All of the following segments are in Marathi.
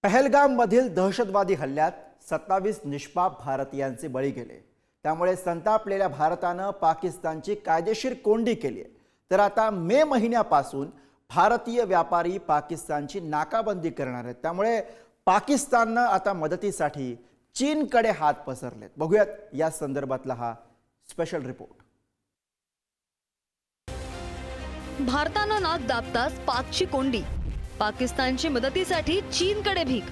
पहलगाममधील दहशतवादी हल्ल्यात 27 निष्पाप भारतीयांचे बळी गेले। त्यामुळे संतापलेल्या भारतानं पाकिस्तानची कायदेशीर कोंडी केली आहे। तर आता मे महिन्यापासून भारतीय व्यापारी पाकिस्तानची नाकाबंदी करणार आहेत। त्यामुळे पाकिस्ताननं आता मदतीसाठी चीनकडे हात पसरलेत। बघूयात या संदर्भातला हा स्पेशल रिपोर्ट। भारतानं नाक दाबताच पाकची कोंडी, पाकिस्तानची मदतीसाठी चीनकडे भीक।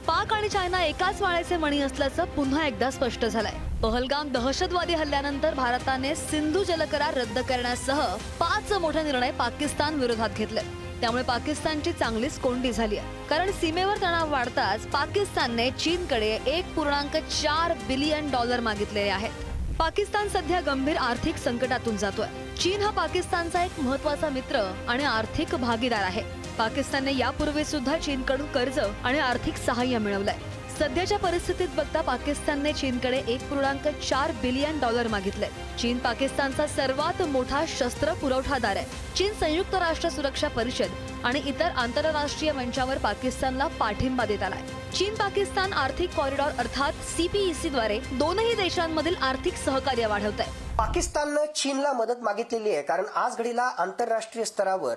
पाक आणि चायना एकाच माळेचे मणी असल्याचं पुन्हा एकदा स्पष्ट झालंय। पहलगाम दहशतवादी हल्ल्यानंतर भारताने सिंधू जलकरार रद्द करण्यासह 5 मोठे निर्णय पाकिस्तान विरोधात घेतले। त्यामुळे पाकिस्तानची चांगलीच कोंडी झाली आहे, कारण सीमेवर तणाव वाढताच पाकिस्तानने चीनकडे $1.4 बिलियन मागितलेले आहेत। पाकिस्तान सध्या गंभीर आर्थिक संकटातून जातोय। चीन हा पाकिस्तानचा एक महत्त्वाचा मित्र आणि आर्थिक भागीदार आहे। पाकिस्तानने यापूर्वी सुद्धा चीनकडून कर्ज आणि आर्थिक सहाय्य मिळवलंय। सध्याच्या परिस्थितीत बघता पाकिस्तानने चीनकडे $1.4 बिलियन मागितले। चीन पाकिस्तानचा सर्वात मोठा शस्त्र पुरवठादार आहे। चीन संयुक्त राष्ट्र सुरक्षा परिषद आणि इतर आंतरराष्ट्रीय मंचावर पाकिस्तानला पाठिंबा देत आलाय। चीन पाकिस्तान आर्थिक कॉरिडॉर अर्थात CPEC द्वारे दोनही देशांमधील आर्थिक सहकार्य वाढवत आहे। पाकिस्ताननं चीनला मदत मागितलेली आहे, कारण आज घडीला आंतरराष्ट्रीय स्तरावर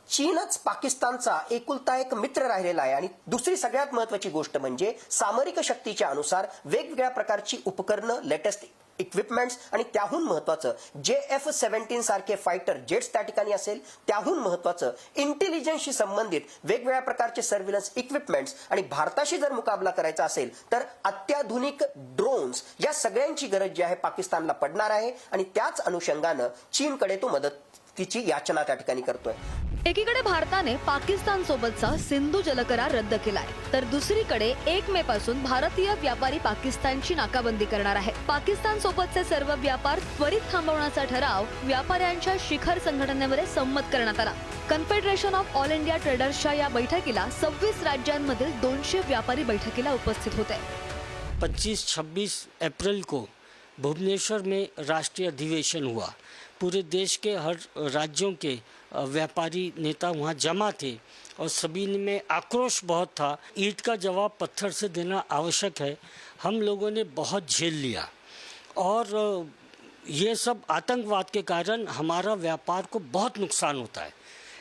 चीनच पाकिस्तानचा एकुलता एक मित्र राहिलेला आहे। आणि दुसरी सगळ्यात महत्त्वाची गोष्ट म्हणजे सामरिक शक्तीच्या अनुसार वेगवेगळ्या प्रकारची उपकरणं, लेटेस्ट इक्विपमेंट्स आणि त्याहून महत्त्वाचं JF-17 सारखे फायटर जेट्स त्या ठिकाणी असेल। त्याहून महत्त्वाचं इंटेलिजन्सशी संबंधित वेगवेगळ्या प्रकारचे सर्व्हिलन्स इक्विपमेंट्स आणि भारताशी जर मुकाबला करायचा असेल तर अत्याधुनिक ड्रोन्स, या सगळ्यांची गरज जी आहे पाकिस्तानला पडणार आहे। आणि त्याच अनुषंगानं चीनकडे तो मदतीची याचना त्या ठिकाणी करतोय। एकीकडे भारताने पाकिस्तान सोबतचा सिंधू जलकरार रद्द केलाय, तर दुसरीकडे 1 मे पासून भारतीय व्यापारी पाकिस्तानची नाकाबंदी करणार आहेत। पाकिस्तान सोबतचे सर्व व्यापार त्वरित थांबवण्याचा ठराव व्यापाऱ्यांच्या शिखर संघटनेमध्ये संमत करण्यात आला। कन्फेडरेशन ऑफ ऑल इंडिया ट्रेडर्सच्या या बैठकीला 26 राज्यांमधील 200 व्यापारी बैठकीला उपस्थित होते। 25-26 अप्रैल को भुवनेश्वर में राष्ट्रीय अधिवेशन हुआ। पूरे देश के हर राज्यों के व्यापारी नेता वहाँ जमा थे और सभी में आक्रोश बहुत था। ईंट का जवाब पत्थर से देना आवश्यक है। हम लोगों ने बहुत झेल लिया और ये सब आतंकवाद के कारण हमारा व्यापार को बहुत नुकसान होता है।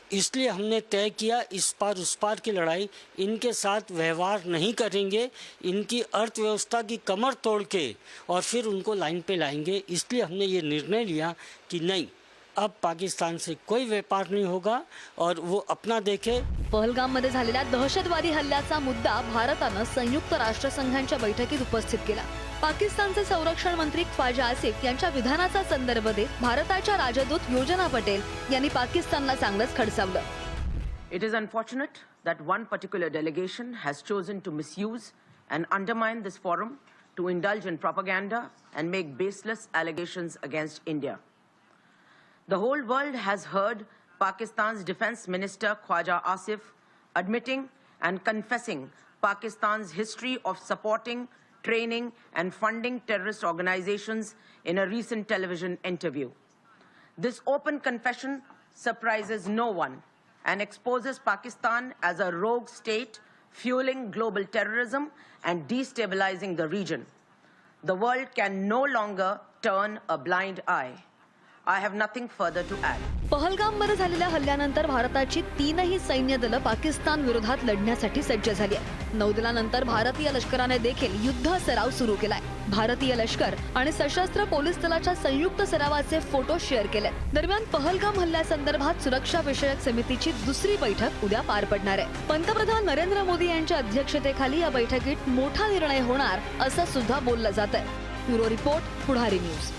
इसलिए हमने तय किया इस पार उस पार की लड़ाई इनके साथ व्यवहार नहीं करेंगे। इनकी अर्थव्यवस्था की कमर तोड़ के और फिर उनको लाइन पे लाएंगे। इसलिए हमने ये निर्णय लिया कि नहीं, अब पाकिस्तान से कोई व्यापार नहीं होगा और वो अपना देखे। पहलगाममध्ये झालेल्या दहशतवादी हल्ल्याचा मुद्दा भारतानं संयुक्त राष्ट्रसंघाच्या बैठकीत उपस्थित केला। पाकिस्तानचे संरक्षण मंत्री ख्वाजा आसिफ यांच्या विधानाचा संदर्भ देत भारताच्या राजदूत योजना पटेल यांनी पाकिस्तानला चांगलंच खडसावलं। It is unfortunate that one particular delegation has chosen to misuse and undermine this forum to indulge in propaganda and make baseless allegations against India. The whole world has heard Pakistan's Defense Minister Khwaja Asif admitting and confessing Pakistan's history of supporting, training and funding terrorist organizations in a recent television interview. This open confession surprises no one and exposes Pakistan as a rogue state fueling global terrorism and destabilizing the region. The world can no longer turn a blind eye. I have nothing further to add. पहलगाममध्ये झालेल्या हल्ल्यानंतर भारताची 3ही सैन्य दलं पाकिस्तान विरोधात लढण्यासाठी सज्ज झाली आहे। नौदलानंतर भारतीय लष्कराने देखील युद्ध सराव सुरू केलाय। भारतीय लष्कर आणि सशस्त्र पोलीस दलाच्या संयुक्त सरावाचे फोटो शेअर केले। दरम्यान पहलगाम हल्ल्यासंदर्भात सुरक्षा विषयक समितीची दुसरी बैठक उद्या पार पडणार आहे। पंतप्रधान नरेंद्र मोदी यांच्या अध्यक्षतेखाली या बैठकीत मोठा निर्णय होणार असं सुद्धा बोललं जात आहे। ब्युरो रिपोर्ट, पुढारी न्यूज।